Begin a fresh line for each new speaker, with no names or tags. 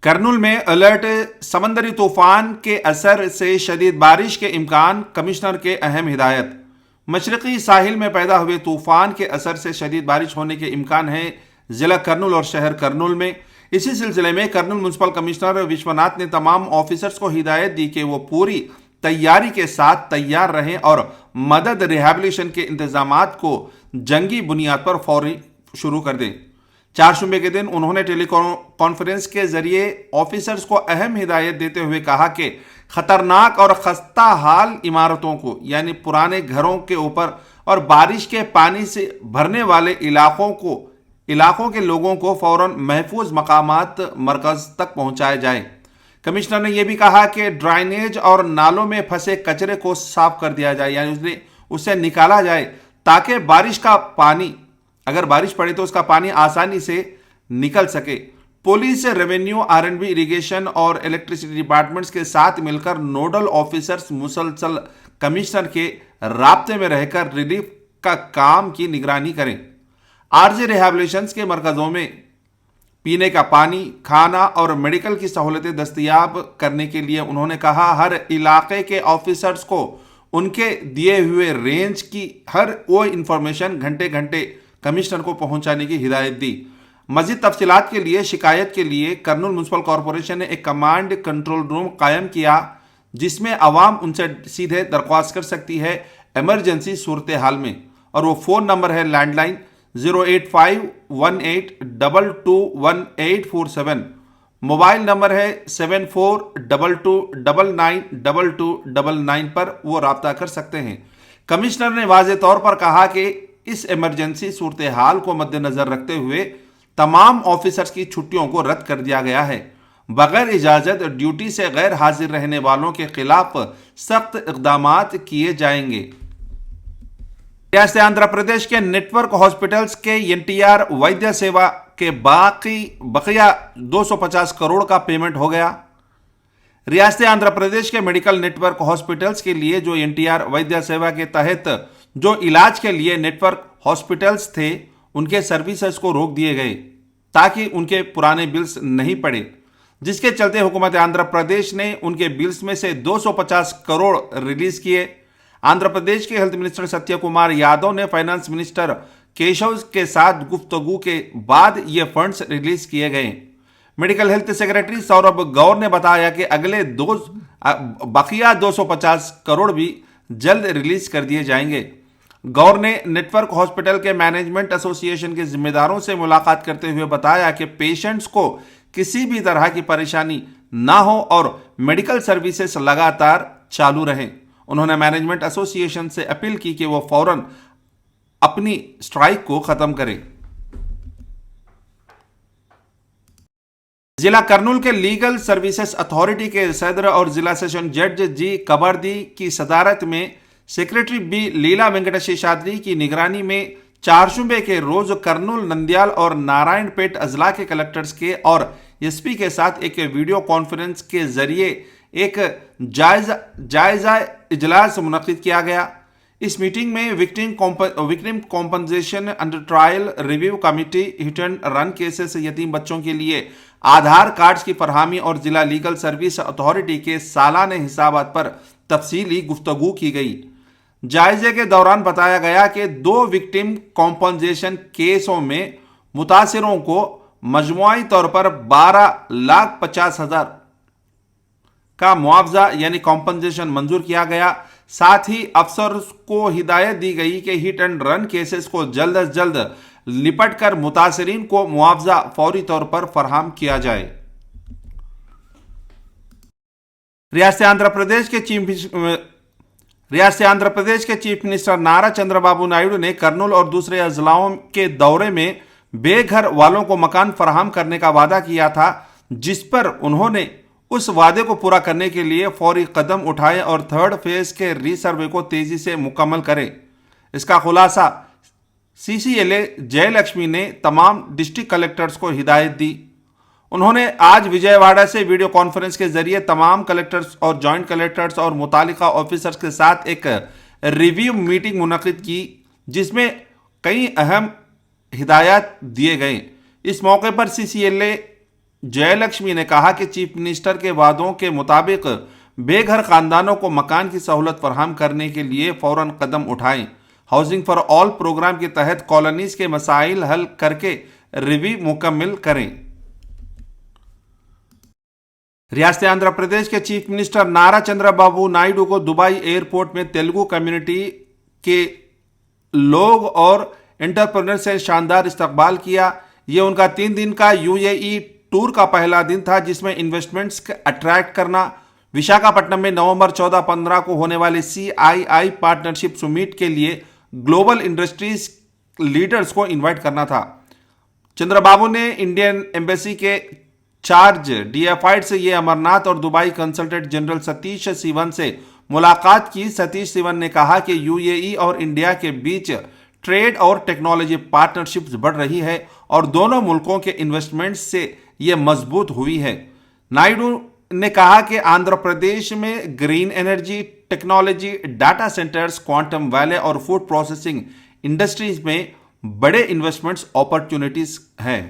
کرنول میں الرٹ، سمندری طوفان کے اثر سے شدید بارش کے امکان، کمشنر کے اہم ہدایت۔ مشرقی ساحل میں پیدا ہوئے طوفان کے اثر سے شدید بارش ہونے کے امکان ہیں ضلع کرنول اور شہر کرنول میں۔ اسی سلسلے میں کرنول میونسپل کمشنر وشوناتھ نے تمام آفیسرز کو ہدایت دی کہ وہ پوری تیاری کے ساتھ تیار رہیں اور مدد ریہیبلیٹیشن کے انتظامات کو جنگی بنیاد پر فوری شروع کر دیں۔ چہارشنبے کے دن انہوں نے ٹیلی کانفرنس کے ذریعے آفیسرز کو اہم ہدایت دیتے ہوئے کہا کہ خطرناک اور خستہ حال عمارتوں کو یعنی پرانے گھروں کے اوپر اور بارش کے پانی سے بھرنے والے علاقوں کے لوگوں کو فوراً محفوظ مقامات مرکز تک پہنچایا جائے۔ کمشنر نے یہ بھی کہا کہ ڈرینیج اور نالوں میں پھنسے کچرے کو صاف کر دیا جائے، یعنی اسے نکالا جائے تاکہ بارش کا پانی، اگر بارش پڑے تو اس کا پانی آسانی سے نکل سکے۔ پولیس، ریونیو، R&B، اریگیشن اور الیکٹریسٹی ڈپارٹمنٹس کے ساتھ مل کر نوڈل آفیسرز مسلسل کمشنر کے رابطے میں رہ کر ریلیف کا کام کی نگرانی کریں۔ عارضی ریہیبلیٹیشن کے مرکزوں میں پینے کا پانی، کھانا اور میڈیکل کی سہولتیں دستیاب کرنے کے لیے انہوں نے کہا ہر علاقے کے آفیسرز کو ان کے دیے ہوئے رینج کی ہر وہ انفارمیشن گھنٹے کمشنر کو پہنچانے کی ہدایت دی۔ مزید تفصیلات کے لیے شکایت کے لیے کرنول میونسپل کارپوریشن نے ایک کمانڈ کنٹرول روم قائم کیا جس میں عوام ان سے سیدھے درخواست کر سکتی ہے ایمرجنسی صورتحال میں، اور وہ فون نمبر ہے لینڈ لائن 08518221847، موبائل نمبر ہے 7422992299 پر وہ رابطہ کر سکتے ہیں۔ کمشنر نے واضح طور پر کہا کہ اس ایمرجنسی صورتحال کو مد نظر رکھتے ہوئے تمام آفیسرز کی چھٹیوں کو رد کر دیا گیا ہے۔ بغیر اجازت ڈیوٹی سے غیر حاضر رہنے والوں کے خلاف سخت اقدامات کیے جائیں گے۔ ریاست آندھرا پردیش کے نیٹ ورک ہاسپٹلز کے NTR ویدیہ سیوا کے بقیہ 250 کروڑ کا پیمنٹ ہو گیا۔ ریاست آندھرا پردیش کے میڈیکل نیٹ ورک ہاسپٹلز کے لیے جو NTR ویدیہ سیوا کے تحت جو علاج کے لیے نیٹ ورک ہاسپٹلز تھے ان کے سروسز کو روک دیے گئے تاکہ ان کے پرانے بلز نہیں پڑے، جس کے چلتے حکومت آندھرا پردیش نے ان کے بلز میں سے 250 کروڑ ریلیز کیے۔ آندھرا پردیش کے ہیلتھ منسٹر ستیہ کمار یادو نے فائنانس منسٹر کیشو کے ساتھ گفتگو کے بعد یہ فنڈز ریلیز کیے گئے۔ میڈیکل ہیلتھ سیکریٹری سوربھ گور نے بتایا کہ اگلے بقیہ 250 کروڑ بھی جلد ریلیز کر دیے جائیں گے۔ گور نے نیٹ ورک ہاسپٹل کے مینجمنٹ ایسوسی ایشن کے ذمہ داروں سے ملاقات کرتے ہوئے بتایا کہ پیشنٹس کو کسی بھی طرح کی پریشانی نہ ہو اور میڈیکل سروسز لگاتار چالو رہیں۔ انہوں نے مینجمنٹ ایسوسی ایشن سے اپیل کی کہ وہ فوراً اپنی اسٹرائک کو ختم کریں۔ ضلع کرنول کے لیگل سروسز اتھارٹی کے صدر اور ضلع سیشن جج جی کبردی کی صدارت میں سیکریٹری بی لیلا وینکٹیش شادری کی نگرانی میں چہارشنبے کے روز کرنول، نندیال اور نارائن پیٹ اضلاع کے کلکٹرز کے اور SP کے ساتھ ایک ویڈیو کانفرنس کے ذریعے ایک جائزہ اجلاس منعقد کیا گیا۔ اس میٹنگ میں victim compensation under trial review committee, hit and run cases, یتیم بچوں کے لیے آدھار کارڈز کی فراہمی اور ضلع لیگل سروس اتھارٹی کے سالانہ حسابات پر تفصیلی گفتگو کی گئی۔ جائزے کے دوران بتایا گیا کہ 2 وکٹم کمپنسیشن کیسوں میں متاثروں کو مجموعی طور پر 12,50,000 کا معاوضہ یعنی کمپنسیشن منظور کیا گیا۔ ساتھ ہی افسرز کو ہدایت دی گئی کہ ہٹ اینڈ رن کیسز کو جلد از جلد نپٹ کر متاثرین کو معاوضہ فوری طور پر فراہم کیا جائے۔ ریاست آندھرا پردیش کے چیف منسٹر نارا چندر بابو نائیڈو نے کرنول اور دوسرے اضلاعوں کے دورے میں بے گھر والوں کو مکان فراہم کرنے کا وعدہ کیا تھا، جس پر انہوں نے اس وعدے کو پورا کرنے کے لیے فوری قدم اٹھائے اور 3rd فیز کے ری سروے کو تیزی سے مکمل کرے۔ اس کا خلاصہ CCLA جے لکشمی نے تمام ڈسٹرکٹ کلکٹرز کو ہدایت دی۔ انہوں نے آج وجے واڑہ سے ویڈیو کانفرنس کے ذریعے تمام کلکٹرز اور جوائنٹ کلکٹرز اور متعلقہ آفیسرز کے ساتھ ایک ریویو میٹنگ منعقد کی جس میں کئی اہم ہدایات دیے گئے۔ اس موقع پر CCLA جے لکشمی نے کہا کہ چیف منسٹر کے وعدوں کے مطابق بے گھر خاندانوں کو مکان کی سہولت فراہم کرنے کے لیے فوراً قدم اٹھائیں۔ ہاؤسنگ فار آل پروگرام کے تحت کالونیز کے مسائل حل کر کے ریویو مکمل کریں۔ ریاست آندھرا پردیش کے چیف منسٹر نارا چندرا بابو نائیڈو کو دبئی ایئرپورٹ میں تیلگو کمیونٹی کے لوگ اور انٹرپرینر سے شاندار استقبال کیا۔ یہ ان کا 3 دن کا UAE ٹور کا پہلا دن تھا جس میں انویسٹمنٹس اٹریکٹ کرنا، وشاکھاپٹنم میں نومبر 14-15 کو ہونے والے CII پارٹنرشپ سمیٹ کے لیے گلوبل انڈسٹریز لیڈرز کو انوائٹ کرنا تھا۔ چندرا بابو نے انڈین ایمبیسی کے چارج DFID سے یہ امرناتھ اور Dubai consultant general Satish seven سے ملاقات کی۔ ستیش سیون نے کہا کہ UAE اور انڈیا کے بیچ ٹریڈ اور ٹیکنالوجی پارٹنرشپس بڑھ رہی ہے اور دونوں ملکوں کے انویسٹمنٹس سے یہ مضبوط ہوئی ہے۔ نائیڈو نے کہا کہ آندھرا پردیش میں green energy, technology, data centres, quantum valley اور فوڈ پروسیسنگ انڈسٹریز میں بڑے انویسٹمنٹس اپارچونٹیز ہیں۔